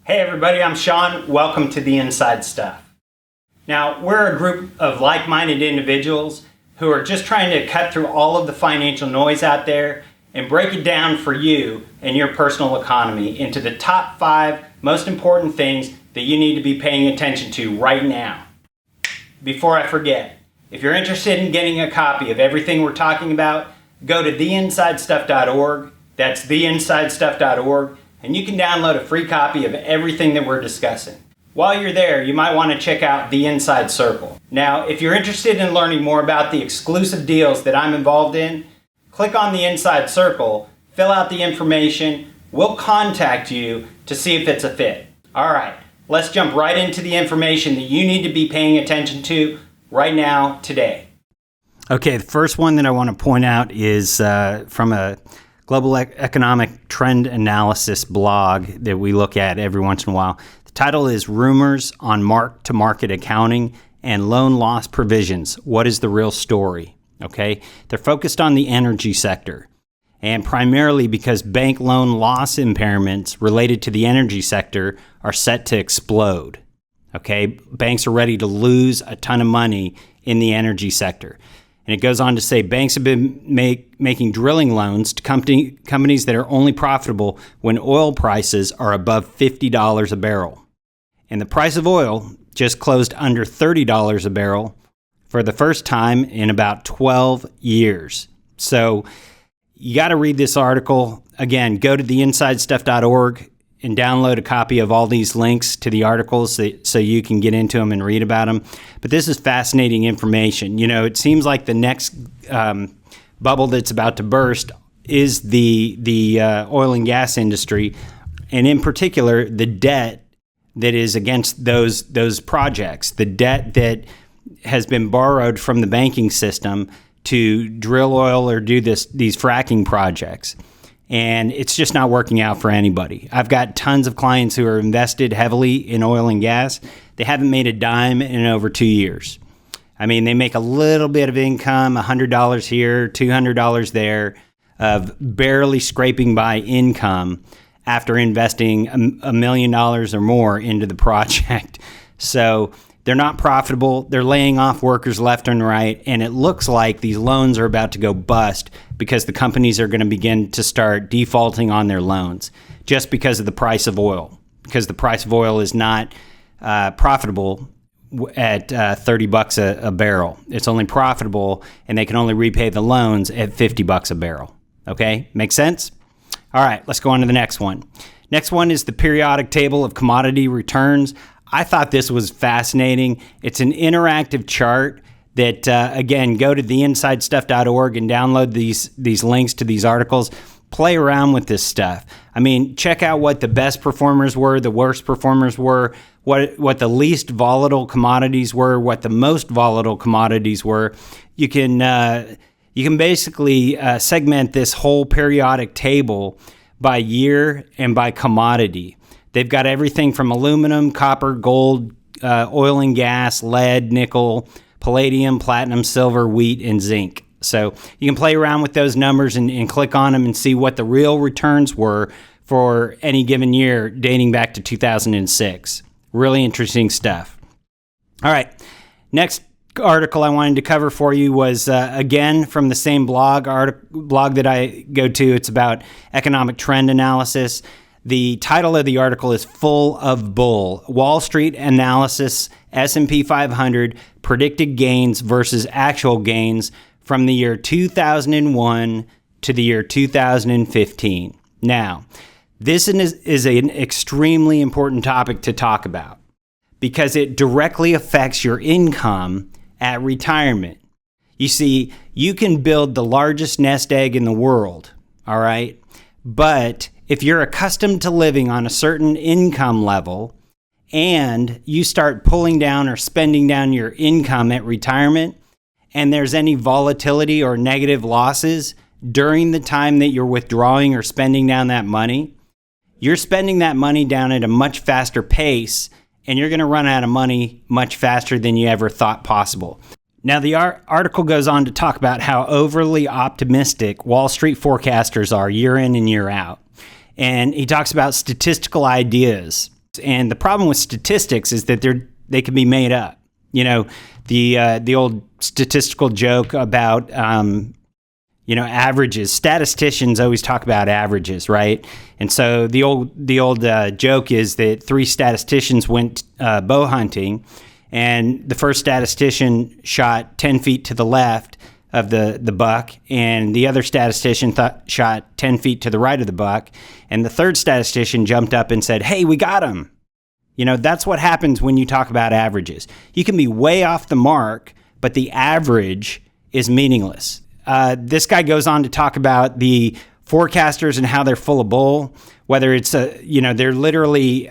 Hey everybody, I'm Sean. Welcome to The Inside Stuff. Now, we're a group of like-minded individuals who are just trying to cut through all of the financial noise out there and break it down for you and your personal economy into the top 5 most important things that you need to be paying attention to right now. Before I forget, if you're interested in getting a copy of everything we're talking about, go to theinsidestuff.org. That's theinsidestuff.org. And you can download a free copy of everything that we're discussing. While you're there, you might want to check out The Inside Circle. Now, if you're interested in learning more about the exclusive deals that I'm involved in, click on The Inside Circle, fill out the information, we'll contact you to see if it's a fit. All right, let's jump right into the information that you need to be paying attention to right now, today. Okay, the first one that I want to point out is from a global economic trend analysis blog that we look at every once in a while. The title is Rumors on Mark-to-Market Accounting and Loan Loss Provisions. What is the real story? Okay, they're focused on the energy sector, and primarily because bank loan loss impairments related to the energy sector are set to explode. Okay, banks are ready to lose a ton of money in the energy sector. And it goes on to say banks have been making drilling loans to companies that are only profitable when oil prices are above $50 a barrel. And the price of oil just closed under $30 a barrel for the first time in about 12 years. So you got to read this article. Again, go to theinsidestuff.org and download a copy of all these links to the articles so you can get into them and read about them. But this is fascinating information. You know, it seems like the next bubble that's about to burst is the oil and gas industry, and in particular, the debt that is against those projects, the debt that has been borrowed from the banking system to drill oil or do these fracking projects. And it's just not working out for anybody. I've got tons of clients who are invested heavily in oil and gas. They haven't made a dime in over 2 years. I mean, they make a little bit of income, $100 here, $200 there, of barely scraping by income after investing $1 million or more into the project. So they're not profitable. They're laying off workers left and right. And it looks like these loans are about to go bust because the companies are going to begin to start defaulting on their loans just because of the price of oil, because the price of oil is not profitable at $30 a barrel. It's only profitable, and they can only repay the loans at $50 a barrel. Okay, makes sense? All right, let's go on to the next one. Next one is the periodic table of commodity returns. I thought this was fascinating. It's an interactive chart that, again, go to theinsidestuff.org and download these links to these articles. Play around with this stuff. I mean, check out what the best performers were, the worst performers were, what the least volatile commodities were, what the most volatile commodities were. You can basically segment this whole periodic table by year and by commodity. They've got everything from aluminum, copper, gold, oil and gas, lead, nickel, palladium, platinum, silver, wheat, and zinc. So you can play around with those numbers and click on them and see what the real returns were for any given year dating back to 2006. Really interesting stuff. All right, next article I wanted to cover for you was, again, from the same blog that I go to. It's about economic trend analysis. The title of the article is Full of Bull. Wall Street Analysis, S&P 500, Predicted Gains versus Actual Gains from the year 2001 to the year 2015. Now, this is an extremely important topic to talk about because it directly affects your income at retirement. You see, you can build the largest nest egg in the world, all right? But if you're accustomed to living on a certain income level and you start pulling down or spending down your income at retirement, and there's any volatility or negative losses during the time that you're withdrawing or spending down that money, you're spending that money down at a much faster pace, and you're going to run out of money much faster than you ever thought possible. Now, the article goes on to talk about how overly optimistic Wall Street forecasters are year in and year out. And he talks about statistical ideas And the problem with statistics is that they can be made up. You know, the old statistical joke about averages. Statisticians always talk about averages, right? And so the old joke is that 3 statisticians went bow hunting, and the first statistician shot 10 feet to the left of the buck, and the other statistician shot 10 feet to the right of the buck, and the third statistician jumped up and said, "Hey, we got him." You know, that's what happens when you talk about averages. You can be way off the mark, but the average is meaningless. This guy goes on to talk about the forecasters and how they're full of bull, whether it's, they're literally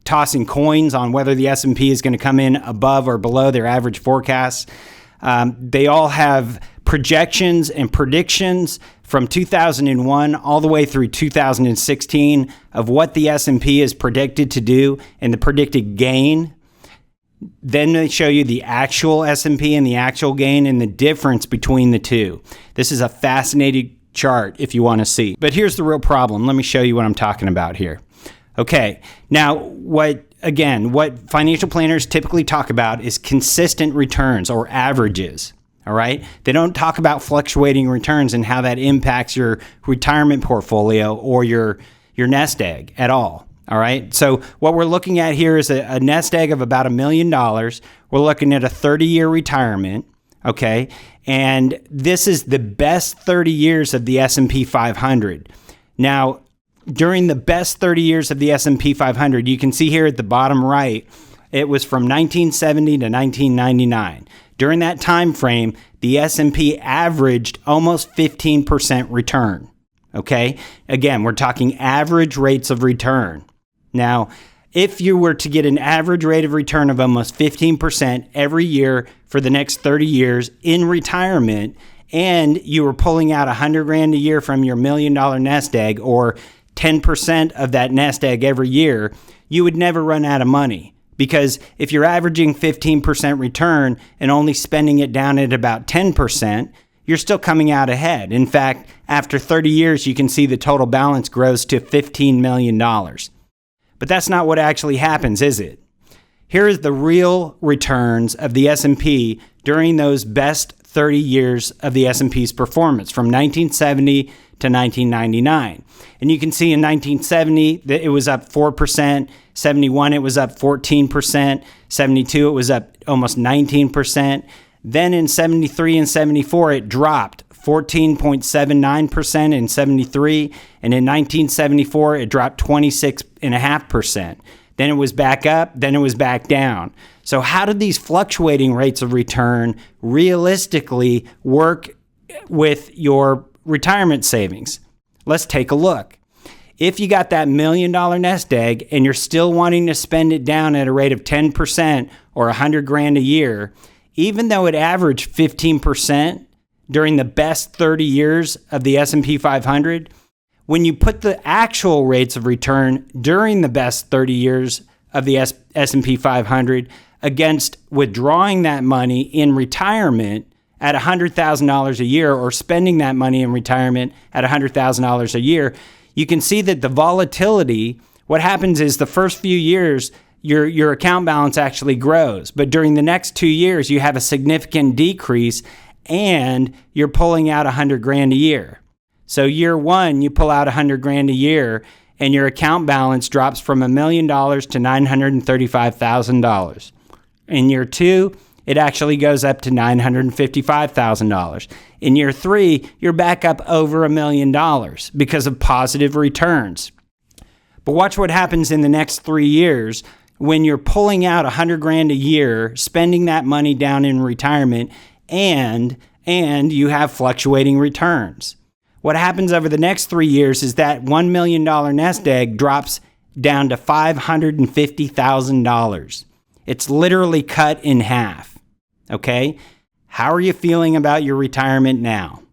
tossing coins on whether the S&P is going to come in above or below their average forecasts. They all have projections and predictions from 2001 all the way through 2016 of what the S&P is predicted to do and the predicted gain. Then they show you the actual S&P and the actual gain and the difference between the two. This is a fascinating chart if you want to see. But here's the real problem. Let me show you what I'm talking about here. Okay, now what financial planners typically talk about is consistent returns or averages. All right. They don't talk about fluctuating returns and how that impacts your retirement portfolio or your nest egg at all. All right. So what we're looking at here is a nest egg of about $1 million. We're looking at a 30-year retirement. Okay. And this is the best 30 years of the S&P 500. Now, during the best 30 years of the S&P 500, you can see here at the bottom right, it was from 1970 to 1999. During that time frame, the S&P averaged almost 15% return. Okay? Again, we're talking average rates of return. Now, if you were to get an average rate of return of almost 15% every year for the next 30 years in retirement, and you were pulling out $100,000 a year from your $1 million nest egg, or 10% of that nest egg every year, you would never run out of money. Because if you're averaging 15% return and only spending it down at about 10%, you're still coming out ahead. In fact, after 30 years, you can see the total balance grows to $15 million. But that's not what actually happens, is it? Here is the real returns of the S&P during those best 30 years of the S&P's performance from 1970 to 1999. And you can see in 1970 that it was up 4%, 71 it was up 14%, 72 it was up almost 19%. Then in 73 and 74 it dropped 14.79% in 73, and in 1974 it dropped 26.5%. Then it was back up, then it was back down. So how did these fluctuating rates of return realistically work with your retirement savings? Let's take a look. If you got that $1 million nest egg and you're still wanting to spend it down at a rate of 10% or $100,000 a year, even though it averaged 15% during the best 30 years of the S&P 500, when you put the actual rates of return during the best 30 years of the S&P 500 against withdrawing that money in retirement at $100,000 a year or spending that money in retirement at $100,000 a year, you can see that the volatility, what happens is the first few years, your account balance actually grows. But during the next 2 years, you have a significant decrease and you're pulling out $100,000 a year. So year one, you pull out $100,000 a year and your account balance drops from $1 million to $935,000. In year two, it actually goes up to $955,000. In year three, you're back up over $1 million because of positive returns. But watch what happens in the next 3 years when you're pulling out $100,000 a year, spending that money down in retirement, and you have fluctuating returns. What happens over the next 3 years is that $1 million nest egg drops down to $550,000. It's literally cut in half. Okay? How are you feeling about your retirement now?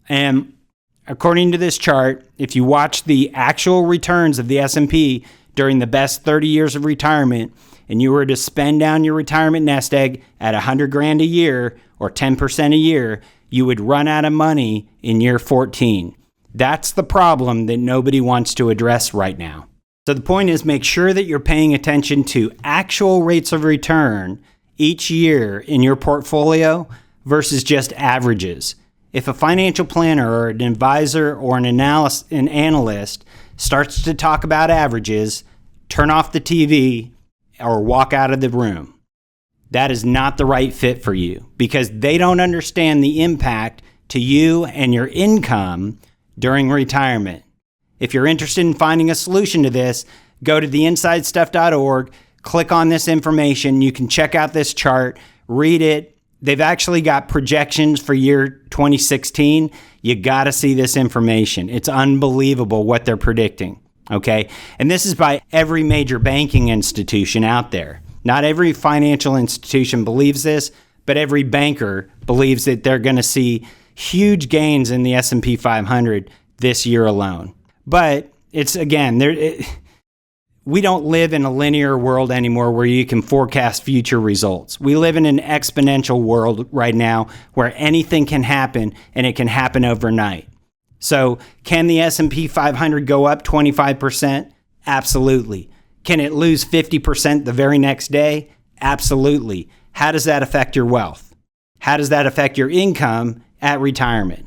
And according to this chart, if you watch the actual returns of the S&P during the best 30 years of retirement, and you were to spend down your retirement nest egg at $100,000 a year or 10% a year, you would run out of money in year 14. That's the problem that nobody wants to address right now. So the point is, make sure that you're paying attention to actual rates of return each year in your portfolio versus just averages. If a financial planner or an advisor or an analyst starts to talk about averages, turn off the TV or walk out of the room. That is not the right fit for you because they don't understand the impact to you and your income during retirement. If you're interested in finding a solution to this, go to theinsidestuff.org, click on this information. You can check out this chart, read it. They've actually got projections for year 2016. You got to see this information. It's unbelievable what they're predicting, okay? And this is by every major banking institution out there. Not every financial institution believes this, but every banker believes that they're going to see huge gains in the S&P 500 this year alone. But it's, again, we don't live in a linear world anymore where you can forecast future results. We live in an exponential world right now where anything can happen and it can happen overnight. So can the S&P 500 go up 25%? Absolutely. Can it lose 50% the very next day? Absolutely. How does that affect your wealth? How does that affect your income at retirement?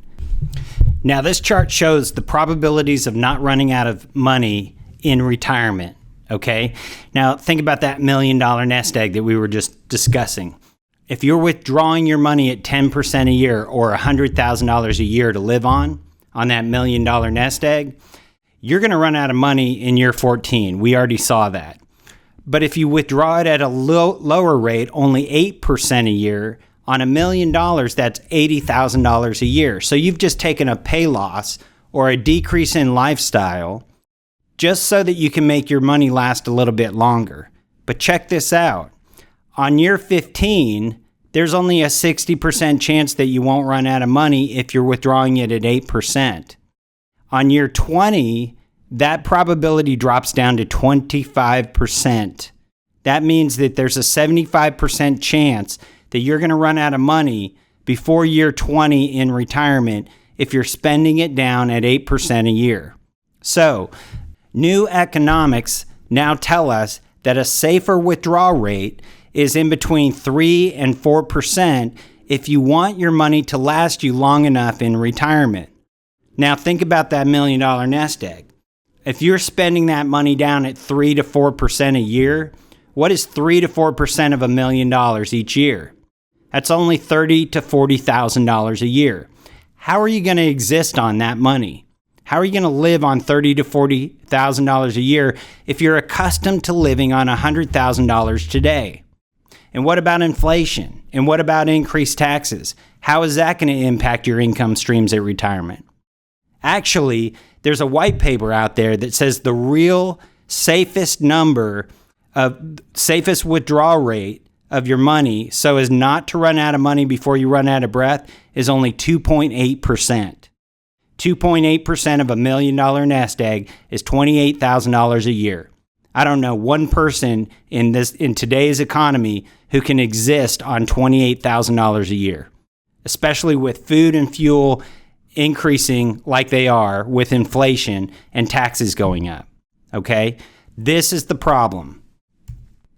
Now, this chart shows the probabilities of not running out of money in retirement, okay? Now, think about that $1 million nest egg that we were just discussing. If you're withdrawing your money at 10% a year or $100,000 a year to live on that $1 million nest egg, you're going to run out of money in year 14. We already saw that. But if you withdraw it at a lower rate, only 8% a year, on $1 million, that's $80,000 a year. So you've just taken a pay loss or a decrease in lifestyle just so that you can make your money last a little bit longer. But check this out. On year 15, there's only a 60% chance that you won't run out of money if you're withdrawing it at 8%. On year 20, that probability drops down to 25%. That means that there's a 75% chance that you're going to run out of money before year 20 in retirement if you're spending it down at 8% a year. So, new economics now tell us that a safer withdrawal rate is in between 3 and 4% if you want your money to last you long enough in retirement. Now, think about that $1 million nest egg. If you're spending that money down at 3 to 4% a year, what is 3 to 4% of $1 million each year? That's only $30,000 to $40,000 a year. How are you going to exist on that money? How are you going to live on $30,000 to $40,000 a year if you're accustomed to living on $100,000 today? And what about inflation? And what about increased taxes? How is that going to impact your income streams at retirement? Actually, there's a white paper out there that says the real safest withdrawal rate of your money so as not to run out of money before you run out of breath is only 2.8%. 2.8% of $1 million nest egg is $28,000 a year. I don't know one person in today's economy who can exist on $28,000 a year, especially with food and fuel increasing like they are with inflation and taxes going up. Okay? This is the problem.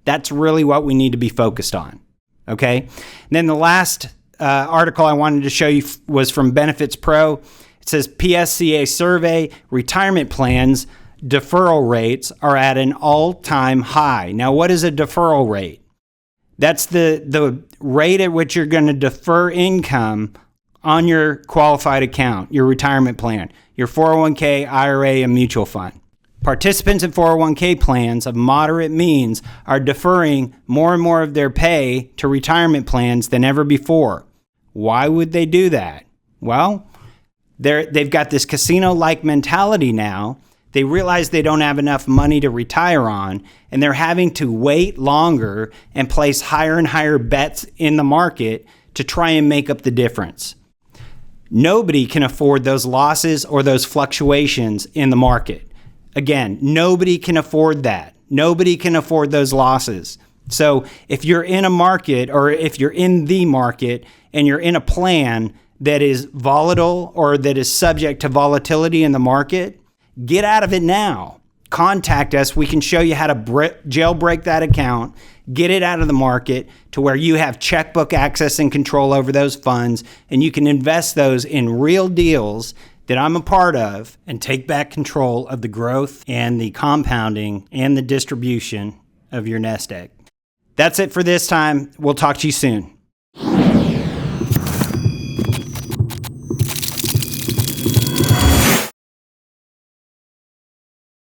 That's really what we need to be focused on. Okay? And then the last article I wanted to show you was from Benefits Pro. It says PSCA survey, retirement plans deferral rates are at an all-time high. Now, what is a deferral rate? That's the rate at which you're going to defer income on your qualified account, your retirement plan, your 401k, IRA, and mutual fund. Participants in 401k plans of moderate means are deferring more and more of their pay to retirement plans than ever before. Why would they do that? Well, they've got this casino-like mentality now. They realize they don't have enough money to retire on, and they're having to wait longer and place higher and higher bets in the market to try and make up the difference. Nobody can afford those losses or those fluctuations in the market. Again, nobody can afford that. Nobody can afford those losses. So if you're in a market or if you're in the market and you're in a plan that is volatile or that is subject to volatility in the market, get out of it now. contact us. We can show you how to jailbreak that account, get it out of the market to where you have checkbook access and control over those funds, and you can invest those in real deals that I'm a part of and take back control of the growth and the compounding and the distribution of your nest egg. That's it for this time. We'll talk to you soon.